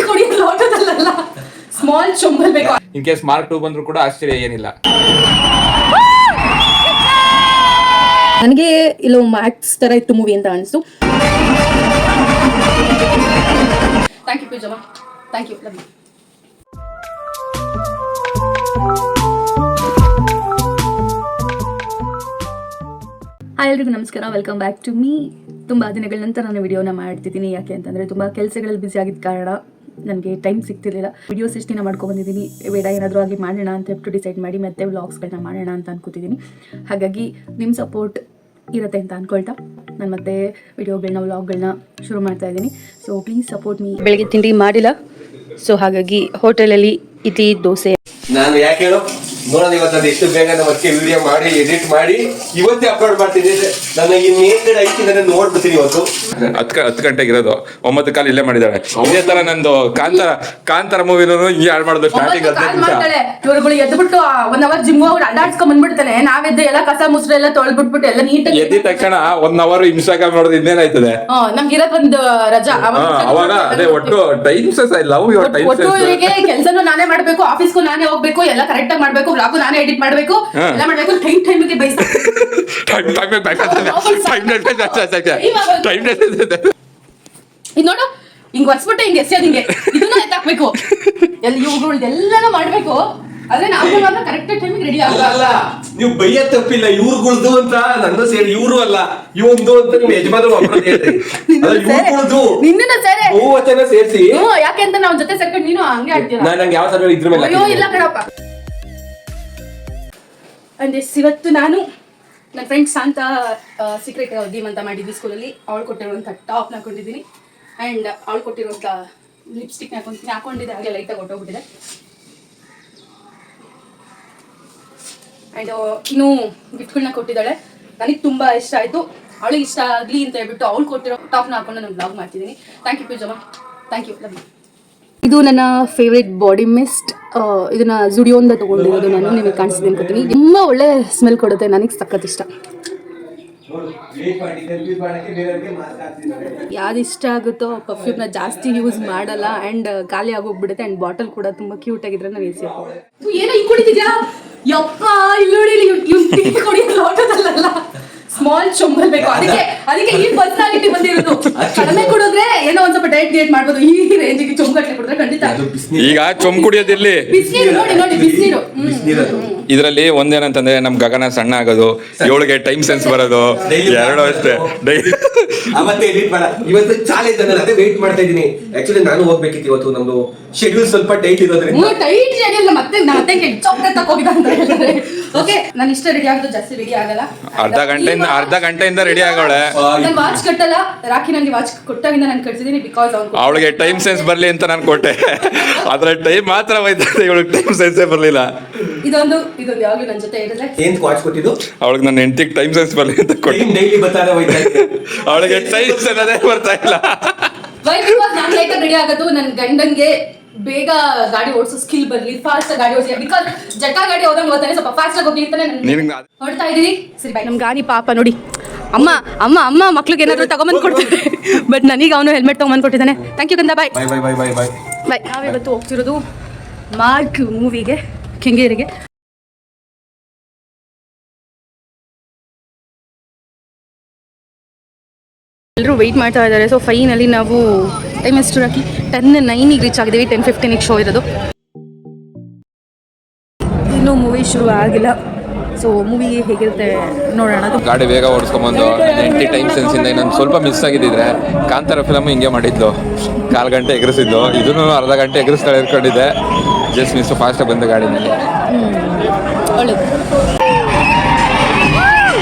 ಕುಡಿಯೋ ಲೋಟದಲ್ಲ, ಸ್ಮಾಲ್ ಚೊಂಬಲ್ ಬೇಕು. In case mark 2 ಬಂದ್ರು ಕೂಡ ಆಶ್ಚರ್ಯ ಏನಿಲ್ಲ. ನನಗೆ ಇಲ್ಲೋ ಮ್ಯಾಕ್ಸ್ ತರ ಇತ್ತು ಮೂವಿ ಅಂತ ಅನಿಸ್ತು. ಥ್ಯಾಂಕ್ ಯು ಪೂಜಮ್ಮ, thank you, love you. Hi ಎಲ್ರಿಗೂ ನಮಸ್ಕಾರ, ವೆಲ್ಕಮ್ ಬ್ಯಾಕ್ ಟು ಮೀ. ತುಂಬ ದಿನಗಳ ನಂತರ ನಾನು ವಿಡಿಯೋನ ಮಾಡ್ತಿದ್ದೀನಿ. ಯಾಕೆ ಅಂತಂದರೆ ತುಂಬ ಕೆಲಸಗಳಲ್ಲಿ ಬ್ಯುಸಿ ಆಗಿದ್ದ ಕಾರಣ ನನಗೆ ಟೈಮ್ ಸಿಗ್ತಿರ್ಲಿಲ್ಲ. ವಿಡಿಯೋಸ್ ಎಷ್ಟು ದಿನ ಮಾಡ್ಕೊಬಂದಿದ್ದೀನಿ, ಬೇಡ ಏನಾದರೂ ಆಗಿ ಮಾಡೋಣ ಅಂತ ಹೇಳ್ಬಿಟ್ಟು ಡಿಸೈಡ್ ಮಾಡಿ ಮತ್ತೆ ವ್ಲಾಗ್ಸ್ಗಳನ್ನ ಮಾಡೋಣ ಅಂತ ಅನ್ಕೋತಿದ್ದೀನಿ. ಹಾಗಾಗಿ ನಿಮ್ಮ ಸಪೋರ್ಟ್ ಇರುತ್ತೆ ಅಂತ ಅಂದ್ಕೊಳ್ತಾ ನಾನು ಮತ್ತೆ ವಿಡಿಯೋಗಳನ್ನ ವ್ಲಾಗ್ಗಳನ್ನ ಶುರು ಮಾಡ್ತಾ ಇದ್ದೀನಿ. So please support me. ಬೆಳಗ್ಗೆ ತಿಂಡಿ ಮಾಡಿಲ್ಲ, ಸೊ ಹಾಗಾಗಿ ಹೋಟೆಲಲ್ಲಿ ಇಡ್ಲಿ ದೋಸೆ. ನಾನು ಯಾಕೆ ಹೇಳೋ ನೋಡೋದು ಇವತ್ತು ಎಷ್ಟು ಬೇಗ ಮತ್ತೆ ವಿಡಿಯೋ ಮಾಡಿ ಎಡಿಟ್ ಮಾಡಿ ಇವತ್ತೇ ಅಪ್ಲೋಡ್ ಮಾಡ್ತೀನಿ. ನನ್ನ ಈ ಮೇಲ್ಗಡೆ ಐತಿ, ನನ್ನ ನೋಡ್ಬಿಡ್ತೀನಿ. ಇವತ್ತು 10 ಗಂಟೆಗೆ ಇರೋದು, 9 ಕಾಲ ಇಲ್ಲೇ ಮಾಡಿದಾಳೆ. ಇದೇ ತರ ನಂದು ಕಾಂತಾರ ಮೂವಿನೂ ಹಿಂಗೆ ಹಾಳು ಮಾಡೋದು. ಸ್ಟಾರ್ಟಿಂಗ್ ಇವ್ರುಗಳು ಎದ್ಬಿಟ್ಟು 1 ಅವರ್ ಜಿಮ್ ಹೋಗಿ ಅಡ್ಡಾಡ್ಸ್ಕೊಂಡ್ ಬಂದ್ಬಿಡ್ತಾನೆ. ನಾವೆದ್ದು ಎಲ್ಲ ಕಸ ಮುಸ್ರೆ ಎಲ್ಲ ತೊಳ್ಬಿಟ್ಬಿಟ್ಟು ಎಲ್ಲ ನೀಟಾಗಿ ಎದ್ದ ತಕ್ಷಣ 1 ಅವರ್ ಇನ್ಸ್ಟಾಗ್ರಾಮ್ ನೋಡೋದು ಇನ್ನೇನಾಯ್ತದೆ. ನಮ್ಗೆ ಇರೋದ್ ಒಂದು ರಜಾ. ಅವಾಗ ಅದೇ ಒಟ್ಟು ಟೈಮ್ಸ್ ಲವ್ ಯುವರ್ ಟೈಮ್. ಒಟ್ಟು ಹೀಗೆ ಕೆಲಸನೂ ನಾನೇ ಮಾಡ್ಬೇಕು, ಆಫೀಸ್ಗೂ ನಾನೇ ಹೋಗ್ಬೇಕು, ಎಲ್ಲ ಕರೆಕ್ಟ್ ಆಗಿ ಮಾಡ್ಬೇಕು, ವ್ಲಾಗು ನಾನೇ ಎಡಿಟ್ ಮಾಡ್ಬೇಕು, ಎಲ್ಲ ಮಾಡ್ಬೇಕು. ಟೈಮಿಗೆ ಇದು ನೋಡು, ಹಿಂಗ್ ಒರ್ಸ್ಬಿಟ್ಟೆ ಹಿಂಗೆ ಎಸೆಯೋದು, ಹಿಂಗೆ ಇದನ್ನ ಎತ್ತಾಕ್ಬೇಕು, ಎಲ್ಲ ಇವುಗಳು ಎಲ್ಲಾನು ಮಾಡ್ಬೇಕು. ಆದ್ರೆ ನಾವು ಮಾತ್ರ ಕರೆಕ್ಟ್ ಟೈಮಿಗೆ ರೆಡಿ ಆಗಲ್ಲ. ನೀವು ಬೈಯ ತಪ್ಪಿಲ್ಲ, ಇವ್ರುಗಳ್ದು ಅಂತ ನನ್ನ ಸೇರಿ, ಇವ್ರು ಅಲ್ಲ ಇವಂದು ಅಂತ ನಿಮ್ ಯಜಮಾನರು ಇವ್ರುಗಳ್ದು ನಿನ್ನ ಸೇರಿ ಬಹುವಚನ ಸೇರಿಸಿ. ಯಾಕೆ ಅಂತ ನಾವ್ ಜೊತೆ ಸೇರ್ಕೊಂಡು ನೀನು ಹಂಗೆ ಆಡ್ತೀಯ. ನಂಗೆ ಯಾವ ತರ ಇದ್ರ ಮೇಲೆ ಅಯ್ಯೋ ಇಲ್ಲ ಕಣಪ್ಪ. ಅಂದ್ರೆ ಇವತ್ತು ನಾನು ನನ್ನ ಫ್ರೆಂಡ್ಸ್ ಅಂತ ಸೀಕ್ರೆಟ್ ಗೇಮ್ ಅಂತ ಮಾಡಿದ್ವಿ ಸ್ಕೂಲಲ್ಲಿ. ಅವಳು ಕೊಟ್ಟಿರುವಂಥ ಟಾಪ್ನ ಹಾಕೊಂಡಿದ್ದೀನಿ ಆ್ಯಂಡ್ ಅವಳು ಕೊಟ್ಟಿರುವಂಥ ಲಿಪ್ಸ್ಟಿಕ್ನ ಹಾಕೊಂಡಿದ್ದೆ, ಹಾಗೆ ಲೈಟಾಗಿ ಹೊಟ್ಟೋಗ್ಬಿಟ್ಟಿದೆ. ಆ್ಯಂಡ್ ಇನ್ನೂ ಗಿಫ್ಟ್ಗಳನ್ನ ಕೊಟ್ಟಿದ್ದಾಳೆ, ನನಗೆ ತುಂಬ ಇಷ್ಟ ಆಯಿತು. ಅವಳಿಗೆ ಇಷ್ಟ ಆಗಲಿ ಅಂತ ಹೇಳ್ಬಿಟ್ಟು ಅವಳು ಕೊಟ್ಟಿರೋ ಟಾಪ್ನ ಹಾಕೊಂಡು ನಾನು ಬ್ಲಾಗ್ ಮಾಡ್ತಿದ್ದೀನಿ. ಥ್ಯಾಂಕ್ ಯು ಪೂಜಮ್ಮ, ಥ್ಯಾಂಕ್ ಯು, ಲವ್ ಯು. ಇದು ನನ್ನ ಫೇವ್ರೇಟ್ ಬಾಡಿ ಮಿಸ್ಟ್. ಇದನ್ನ ಜುಡಿಯೋಂದ ತಗೊಂಡಿರೋದು ನಾನು, ನಿಮಗೆ ಕಾಣಿಸ್ತೀನಿ ಅನ್ಕೋತೀನಿ. ತುಂಬ ಒಳ್ಳೆ ಸ್ಮೆಲ್ ಕೊಡುತ್ತೆ, ನನಗೆ ಸಖತ್ ಇಷ್ಟ. ಯಾವ್ದು ಇಷ್ಟ ಆಗುತ್ತೋ ಪರ್ಫ್ಯೂಮ್ನ ಜಾಸ್ತಿ ಯೂಸ್ ಮಾಡಲ್ಲ ಆ್ಯಂಡ್ ಖಾಲಿ ಆಗೋಗ್ಬಿಡುತ್ತೆ. ಆ್ಯಂಡ್ ಬಾಟಲ್ ಕೂಡ ತುಂಬ ಕ್ಯೂಟ್ ಆಗಿದ್ರೆ ನಾನು ಈಸಿ ಆಗ್ಬೋದು. ಏನೋ ಈಗ ಕುಡಿತಿದ್ಯಾ ಯಪ್ಪ, ಇಲ್ಲಿ ನೋಡಿ, ಇವ್ನು ಕುಡಿಯೋ ಲೋಟದಲ್ಲ, ಸ್ಮಾಲ್ ಚೊಂಬಲ್ ಬೇಕು. ಅದಕ್ಕೆ ಈ ಪರ್ಸನಾಲಿಟಿ ಬಂದಿರೋದು. ಕಡಿಮೆ ಕುಡಿದ್ರೆ ಏನೋ ಒಂದ್ ಸ್ವಲ್ಪ ಡಯಟ್ ಮಾಡ್ಬೋದು. ಈ ರೇಂಜಿಗೆ ಚೊಂಬಗಟ್ಟಲೆ ಕುಡಿದ್ರೆ ಖಂಡಿತ. ಈಗ ಚೊಂಬ್ ಕುಡಿಯೋದಿಲ್ಲಿ ಬಿಸಿನೀರು ನೋಡಿ, ಬಿಸಿನೀರು. ಇದರಲ್ಲಿ ಒಂದೇನಂತಂದ್ರೆ ನಮ್ ಗಗನ ಸಣ್ಣ ಆಗೋದು, ಇವಳಿಗೆ ಟೈಮ್ ಸೆನ್ಸ್ ಬರೋದು, ಎರಡು ಅಷ್ಟೇ. ಅವತ್ತೇ ಎಡಿಟ್ ಮಾಡ, ಇವತ್ತು ಚಾಲೆಂಜ್ ಅನ್ನೋದು ಅದೇ ವೇಟ್ ಮಾಡ್ತಾ ಇದೀನಿ. ಆಕ್ಚುಲಿ ನಾನು ಹೋಗ್ಬೇಕಿತ್ತು ಇವತ್ತು, ನಮ್ದು ಶೆಡ್ಯೂಲ್ ಸ್ವಲ್ಪ ಟೈಟ್ ಇರೋದ್ರಿಂದ. ಟೈಟ್ ಶೆಡ್ಯೂಲ್ ಮತ್ತೆ ಹೋಗಿದ ಅಂತ ಹೇಳ್ತಾರೆ. ಓಕೆ, ನಾನು ಇಷ್ಟ ರೆಡಿ ಆಗೋದು, ಜಾಸ್ತಿ ರೆಡಿ ಆಗಲ್ಲ. ಅರ್ಧ ಗಂಟೆಯಿಂದ ರೆಡಿ ಆಗೋಳೆ. ನಾನು ವಾಚ್ ಕಟ್ಟಲ್ಲ, ರಾಖಿ ನನಗೆ ವಾಚ್ ಕೊಟ್ಟಾಗಿಂದ ನಾನು ಕಟ್ಸಿದೀನಿ. ಬಿಕಾಸ್ ಅವಳಿಗೆ ಟೈಮ್ ಸೆನ್ಸ್ ಬರ್ಲಿ ಅಂತ ನಾನು ಕೊಟ್ಟೆ, ಆದ್ರೆ ಟೈಮ್ ಮಾತ್ರ ಹೋಯ್ತದೆ, ಇವಳಿಗೆ ಟೈಮ್ ಸೆನ್ಸೇ ಬರ್ಲಿಲ್ಲ. ಇದೊಂದು ಯಾವಾಗಲೂ ನನ್ನ ಜೊತೆ ಇರುತ್ತೆ. ಏನ್ ವಾಚ್ ಕೊಟ್ಟಿದ್ದು? ಅವಳಿಗೆ ನನ್ನ ಹೆಂಡತಿಗೆ ಟೈಮ್ ಸೆನ್ಸ್ ಬರ್ಲಿ ಅಂತ ಕೊಟ್ಟೆ. ಡೈಲಿ ಬರ್ತಾರೆ ಹೋಯ್ತಾ, ಅವಳಿಗೆ ಟೈಮ್ ಸೆನ್ಸ್ ಅದೇ ಬರ್ತಾ ಇಲ್ಲ. ನಾನು ಲೈಟಾಗಿ ರೆಡಿ ಆಗೋದು ನನ್ನ ಗಂಡನ್ಗೆ ಬೇಗ ಗಾಡಿ ಓಡಿಸೋ ಸ್ಕಿಲ್ ಬರ್ಲಿ, ಫಾಸ್ಟ್ ಗಾಡಿ ಓಡಿಸಿ. ಬಿಕಾಸ್ ಜಟ ಗಾಡಿ ಹೋದಂಗೆ ಹೋಗ್ತಾನೆ, ಸ್ವಲ್ಪ ಫಾಸ್ಟ್ ಆಗಿ ಹೋಗ್ಲಿ ಅಂತಾನೆ ಹೊಡ್ತಾ ಇದೀನಿ. ಸರಿ ಬಾಯ್. ನಮ್ ಗಾಡಿ ಪಾಪ ನೋಡಿ, ಅಮ್ಮ ಮಕ್ಳಿಗೆ ಏನಾದ್ರು ತಗೊಂಬಂದು ಕೊಡ್ತಾರೆ, ಬಟ್ ನನಗೆ ಅವನು ಹೆಲ್ಮೆಟ್ ತಗೊಂಬಂದು ಕೊಟ್ಟಿದ್ದಾನೆ. ಥ್ಯಾಂಕ್ ಯು ಕಂದ, ಬಾಯ್ ಬಾಯ್. ನಾವಿವತ್ತು ಹೋಗ್ತಿರೋದು ಮಾರ್ಕ್ ಮೂವಿಗೆ, ಕೆಂಗೇರಿಗೆ. ಎಲ್ಲರೂ ವೆಯ್ಟ್ ಮಾಡ್ತಾ ಇದ್ದಾರೆ. ಸೊ ಫೈನಲಿ ನಾವು ಟೈಮ್ ಎಷ್ಟು ಹಾಕಿ 10:09 ರೀಚ್ ಆಗಿದ್ದೀವಿ. 10:15 ಶೋ ಇರೋದು. ಇನ್ನೂ ಮೂವಿ ಶುರು ಆಗಿಲ್ಲ. ಸೊ ಮೂವಿ ಹೇಗಿರುತ್ತೆ ನೋಡೋಣ. ಗಾಡಿ ಬೇಗ ಓಡಿಸ್ಕೊಂಬಂದು 90 ಟೈಮ್ ಸೆನ್ಸ್ ಇಂದ ಇನ್ನೊಂದು ಸ್ವಲ್ಪ ಮಿಸ್ ಆಗಿದ್ದಿದ್ರೆ ಕಾಂತಾರ ಫಿಲಮ್ ಹಿಂಗೆ ಮಾಡಿದ್ಲು, 1/4 ಗಂಟೆ ಎಗರಿಸಿದ್ಲು. ಇದನ್ನು ಅರ್ಧ ಗಂಟೆ ಎಗರಿಸ್ತಾಳೆ ಇರ್ಕೊಂಡಿದ್ದೆ. ಜಸ್ಟ್ ಮಿಸ್ ಫಾಸ್ಟಾಗಿ ಬಂದ ಗಾಡಿನಲ್ಲಿ. ಒಳ್ಳೆಯದು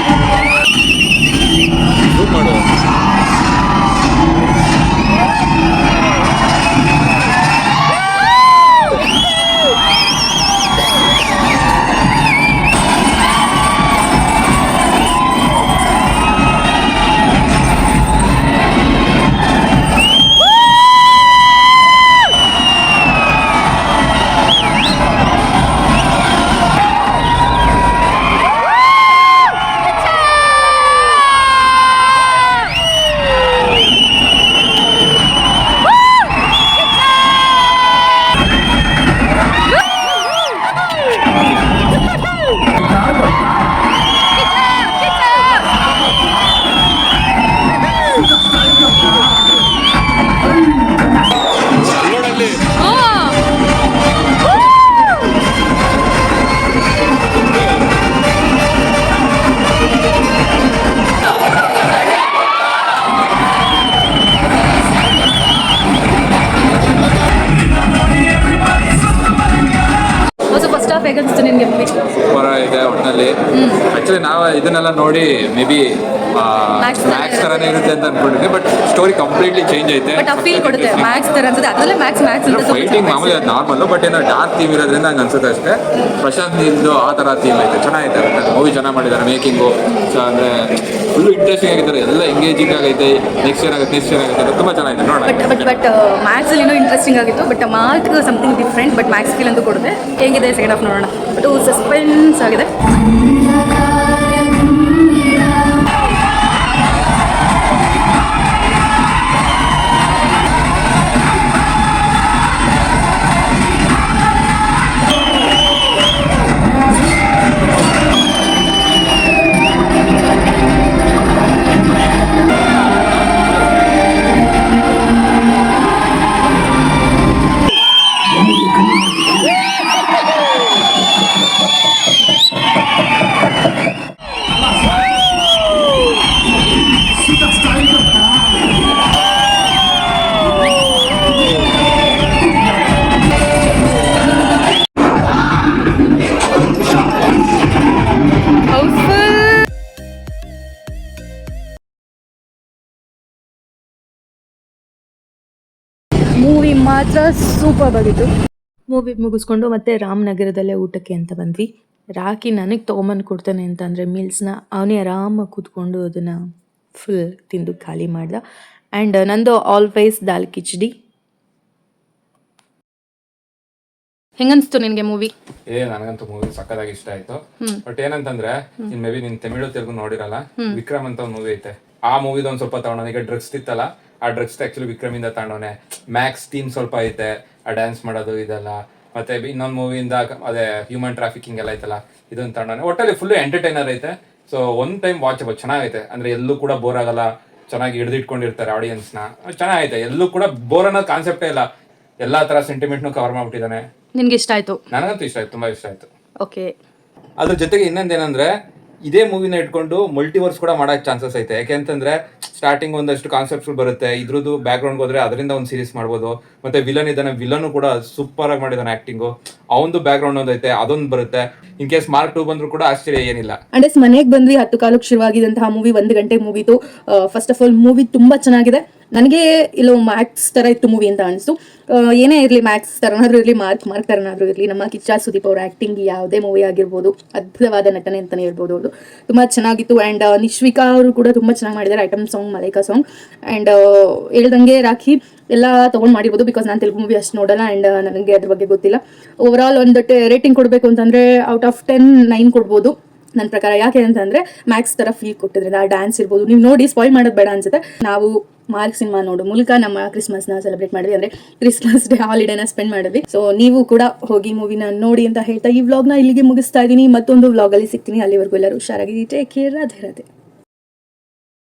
ಮಾಡು. ಹೇಗನ್ನಿಸ್ತು ನಿನಗೆ ಮೂವಿ? ಸೂಪರ್ ಇದೆ ಒಟ್ಟಿನಲ್ಲಿ. ಆಕ್ಚುಲಿ ನಾವು ಇದನ್ನೆಲ್ಲ ನೋಡಿ ಮೇ ಬಿ Max ಮ್ಯಾಕ್ಸ್ ಥರನೇ ಇರುತ್ತೆ ಅಂತ ಅನ್ಕೊಂಡಿದ್ದೆ, ಬಟ್ ಸ್ಟೋರಿ ಕಂಪ್ಲೀಟ್ಲಿ ಚೇಂಜ್ ಐತೆ. ಬಟ್ ಆ ಫೀಲ್ ಕೊಡುತ್ತೆ ಮ್ಯಾಕ್ಸ್ ಥರ ಅನ್ಸುತ್ತೆ. ಅದರಲ್ಲೇ ಮ್ಯಾಕ್ಸ್ ಅಂತ ಫೈಟಿಂಗ್ ಮಾಮೂಲಿ ಅದು ನಾರ್ಮಲ್, ಬಟ್ ಏನೋ ಡಾರ್ಕ್ ಥೀಮ್ ಇರೋದ್ರಿಂದ ಹಂಗೆ ಅನ್ಸುತ್ತೆ ಅಷ್ಟೇ. ಪ್ರಶಾಂತ್ ನೀಲ್ದು ಆ ಥರ ಥೀಮ್ ಐತೆ, ಚೆನ್ನಾಗೈತೆ. ಮೂವಿ ಚೆನ್ನಾಗಿ ಮಾಡಿದ್ದಾರೆ, ಮೇಕಿಂಗು ಅಂದರೆ ಫುಲ್ಲು ಇಂಟ್ರೆಸ್ಟಿಂಗ್ ಆಗಿದ್ದಾರೆ, ಎಲ್ಲ ಎಂಗೇಜಿಂಗ್ ಆಗೈತೆ. ನೆಕ್ಸ್ಟ್ ಇಯರ್ ಆಗುತ್ತೆ ತುಂಬ ಚೆನ್ನಾಗಿದೆ ನೋಡೋಣ. ಬಟ್ ಮ್ಯಾಕ್ಸಲ್ಲಿ ಏನೋ ಇಂಟ್ರೆಸ್ಟಿಂಗ್ ಆಗಿತ್ತು, but mark something different. But Max feel ಅಂತೂ ಕೊಡುತ್ತೆ. ಹೇಗಿದೆ ಸೆಕೆಂಡ್ ಹಾಫ್ ನೋಡೋಣ. ಬಟ್ ಸಸ್ಪೆನ್ಸ್ ಆಗಿದೆ. ಮೂವಿ ಮಾತ್ರ ಸೂಪರ್ ಆಗಿತ್ತು. ಮೂವಿ ಮುಗಿಸ್ಕೊಂಡು ಮತ್ತೆ ರಾಮನಗರದಲ್ಲೇ ಊಟಕ್ಕೆ ಅಂತ ಬಂದ್ವಿ. ರಾಕಿ ನನಗೆ ತೊಗೊಂಬಂದು ಕೊಡ್ತಾನೆ ಅಂತ ಅಂದರೆ ಮೀಲ್ಸ್ನ ಅವನೇ ಆರಾಮಾಗಿ ಕೂತ್ಕೊಂಡು ಅದನ್ನು ಫುಲ್ ತಿಂದು ಖಾಲಿ ಮಾಡ್ದ. ಆ್ಯಂಡ್ ನಂದು ಆಲ್ವೇಸ್ ದಾಲ್ ಕಿಚಡಿ. ಹೆಂಗನ್ಸ್ತು ನಿನಗೆ ಮೂವಿ? ನನಗಂತೂ ಮೂವಿ ಸಕ್ಕದಾಗಿ ಇಷ್ಟ ಆಯ್ತು. ಬಟ್ ಏನಂತಂದ್ರೆ ಮೇ ಬಿ ನೀನ್ ತಮಿಳು ತೆಲುಗು ನೋಡಿರಲ್ಲ, ವಿಕ್ರಮ್ ಅಂತ ಒಂದು ಮೂವಿ ಐತೆ. ಆ ಮೂವಿದ ಒಂದ್ ಸ್ವಲ್ಪ ತಗೊಂಡವನ. ಈಗ ಡ್ರಗ್ಸ್ ಇತ್ತಲ್ಲ, ಆ ಡ್ರಗ್ಸ್ ಆಕ್ಚುಲಿ ವಿಕ್ರಮ್ ಇಂದ ತಗೊಂಡವನೆ. ಮ್ಯಾಕ್ಸ್ ಟೀಮ್ ಸ್ವಲ್ಪ ಐತೆ, ಆ ಡ್ಯಾನ್ಸ್ ಮಾಡೋದು ಇದೆಲ್ಲ. ಮತ್ತೆ ಇನ್ನೊಂದು ಮೂವಿಯಿಂದ ಅದೇ ಹ್ಯೂಮನ್ ಟ್ರಾಫಿಕಿಂಗ್ ಎಲ್ಲ ಐತಲ್ಲ, ಇದನ್ನ ತಗೊಂಡವನೆ. ಒಟ್ಟಲ್ಲಿ ಫುಲ್ ಎಂಟರ್ಟೈನರ್ ಐತೆ. ಸೊ ಒನ್ ಟೈಮ್ ವಾಚಬಲ್, ಚೆನ್ನಾಗೈತೆ. ಅಂದ್ರೆ ಎಲ್ಲೂ ಕೂಡ ಬೋರ್ ಆಗಲ್ಲ, ಚೆನ್ನಾಗಿ ಹಿಡಿದಿಟ್ಕೊಂಡಿರ್ತಾರೆ ಆಡಿಯನ್ಸ್ ನ. ಚೆನ್ನಾಗೈತೆ, ಎಲ್ಲೂ ಕೂಡ ಬೋರ್ ಅನ್ನೋ ಕಾನ್ಸೆಪ್ಟೇ ಇಲ್ಲ. ಎಲ್ಲಾ ತರ ಸೆಂಟಿಮೆಂಟ್ನು ಕವರ್ ಮಾಡ್ಬಿಟ್ಟಿದ್ದಾನೆ. ನಿನ್ಗೆ ಇಷ್ಟ ಆಯ್ತು? ನನಗಂತೂ ಇಷ್ಟ ಆಯ್ತು, ತುಂಬಾ ಇಷ್ಟ ಆಯ್ತು. ಓಕೆ. ಅದ್ರ ಜೊತೆಗೆ ಇನ್ನೊಂದೇನಂದ್ರೆ ಇದೇ ಮೂವಿನ ಇಟ್ಕೊಂಡು ಮಲ್ಟಿವರ್ಸ್ ಕೂಡ ಮಾಡಕ್ ಚಾನ್ಸಸ್ ಐತೆ. ಯಾಕೆಂತಂದ್ರೆ ಸ್ಟಾರ್ಟಿಂಗ್ ಒಂದಷ್ಟು ಕಾನ್ಸೆಪ್ಟ್ಸ್ ಬರುತ್ತೆ, ಇದ್ರದ್ದು ಬ್ಯಾಕ್ ಗ್ರೌಂಡ್ ಹೋದ್ರೆ ಅದರಿಂದ ಒಂದು ಸೀರೀಸ್ ಮಾಡ್ಬೋದು. ಮತ್ತೆ ವಿಲನ್ ಇದ್ದಾನೆ, ವಿಲನ್ ಕೂಡ ಸೂಪರ್ ಆಗಿ ಮಾಡಿದಾನೆ ಆಕ್ಟಿಂಗು. ಅವನದು ಬ್ಯಾಕ್ ಗ್ರೌಂಡ್ ಒಂದ್ ಐತೆ, ಅದೊಂದು ಬರುತ್ತೆ. ಇನ್ ಕೇಸ್ ಮಾರ್ಕ್ 2 ಬಂದ್ರು ಕೂಡ ಆಶ್ಚರ್ಯ ಏನಿಲ್ಲ. ಅಂಡ್ ಮನೆಗೆ ಬಂದ್ವಿ, 10 ಕಾಲಕ್ಕೆ ಶುರುವಾಗಿದಂತಹ ಮೂವಿ 1 ಗಂಟೆ ಮೂವಿತು. ಫಸ್ಟ್ ಆಫ್ ಆಲ್ ಮೂವಿ ತುಂಬಾ ಚೆನ್ನಾಗಿದೆ. ನನಗೆ ಇಲ್ಲೋ ಮ್ಯಾಕ್ಸ್ ತರ ಇತ್ತು ಮೂವಿ ಅಂತ ಅನಿಸ್ತು. ಏನೇ ಇರಲಿ, ಮ್ಯಾಕ್ಸ್ ತರನಾದ್ರೂ ಇರಲಿ, ಮಾರ್ಕ್ ತರನಾದ್ರೂ ಇರಲಿ, ನಮ್ಮ ಕಿಚ್ಚ ಸುದೀಪ್ ಅವರ ಆಕ್ಟಿಂಗ್ ಯಾವುದೇ ಮೂವಿ ಆಗಿರ್ಬೋದು, ಅದ್ಭುತವಾದ ನಟನೆ ಅಂತಾನೆ ಹೇಳ್ಬೋದು. ಅವ್ರದ್ದು ತುಂಬಾ ಚೆನ್ನಾಗಿತ್ತು. ಆ್ಯಂಡ್ ನಿಶ್ವಿಕಾ ಅವರು ಕೂಡ ತುಂಬಾ ಚೆನ್ನಾಗಿ ಮಾಡಿದ್ದಾರೆ. Item song, Malaika song. And ಹೇಳ್ದಂಗೆ ರಾಖಿ ಎಲ್ಲ ತೊಗೊಂಡು ಮಾಡಿರ್ಬೋದು, ಬಿಕಾಸ್ ನಾನು ತೆಲುಗು ಮೂವಿ ಅಷ್ಟು ನೋಡಲ್ಲ ಆ್ಯಂಡ್ ನನಗೆ ಅದ್ರ ಬಗ್ಗೆ ಗೊತ್ತಿಲ್ಲ. ಓವರ್ ಆಲ್ ಒಂದು ರೇಟಿಂಗ್ ಕೊಡಬೇಕು ಅಂತಂದರೆ ಔಟ್ ಆಫ್ 10 9 ಕೊಡ್ಬೋದು ನನ್ನ ಪ್ರಕಾರ. ಯಾಕೆ ಅಂತಂದರೆ ಮ್ಯಾಕ್ಸ್ ಥರ ಫೀಲ್ ಕೊಟ್ಟಿದ್ರಿಂದ ಆ ಡ್ಯಾನ್ಸ್ ಇರ್ಬೋದು, ನೀವು ನೋಡಿ ಸ್ಪಾಯ್ಲ್ ಮಾಡೋದು ಬೇಡ ಅನ್ಸುತ್ತೆ. ನಾವು ಮಾರ್ಕ್ ಸಿನಿಮಾ ನೋಡೋ ಮೂಲಕ ನಮ್ಮ ಕ್ರಿಸ್ಮಸ್ನ ಸೆಲೆಬ್ರೇಟ್ ಮಾಡಿದ್ವಿ, ಅಂದರೆ ಕ್ರಿಸ್ಮಸ್ ಡೇ ಹಾಲಿಡೇನ ಸ್ಪೆಂಡ್ ಮಾಡಿದ್ವಿ. ಸೊ ನೀವು ಕೂಡ ಹೋಗಿ ಮೂವಿನ ನೋಡಿ ಅಂತ ಹೇಳ್ತಾ ಈ ವ್ಲಾಗ್ನ ಇಲ್ಲಿಗೆ ಮುಗಿಸ್ತಾ ಇದ್ದೀನಿ. ಮತ್ತೊಂದು ವ್ಲಾಗಲ್ಲಿ ಸಿಗ್ತೀನಿ. ಅಲ್ಲಿವರೆಗೂ ಎಲ್ಲರೂ ಹುಷಾರಾಗಿ ಟೇಕ್ ಕೇರ್. ರಾಧೆ ರಾಧೆ.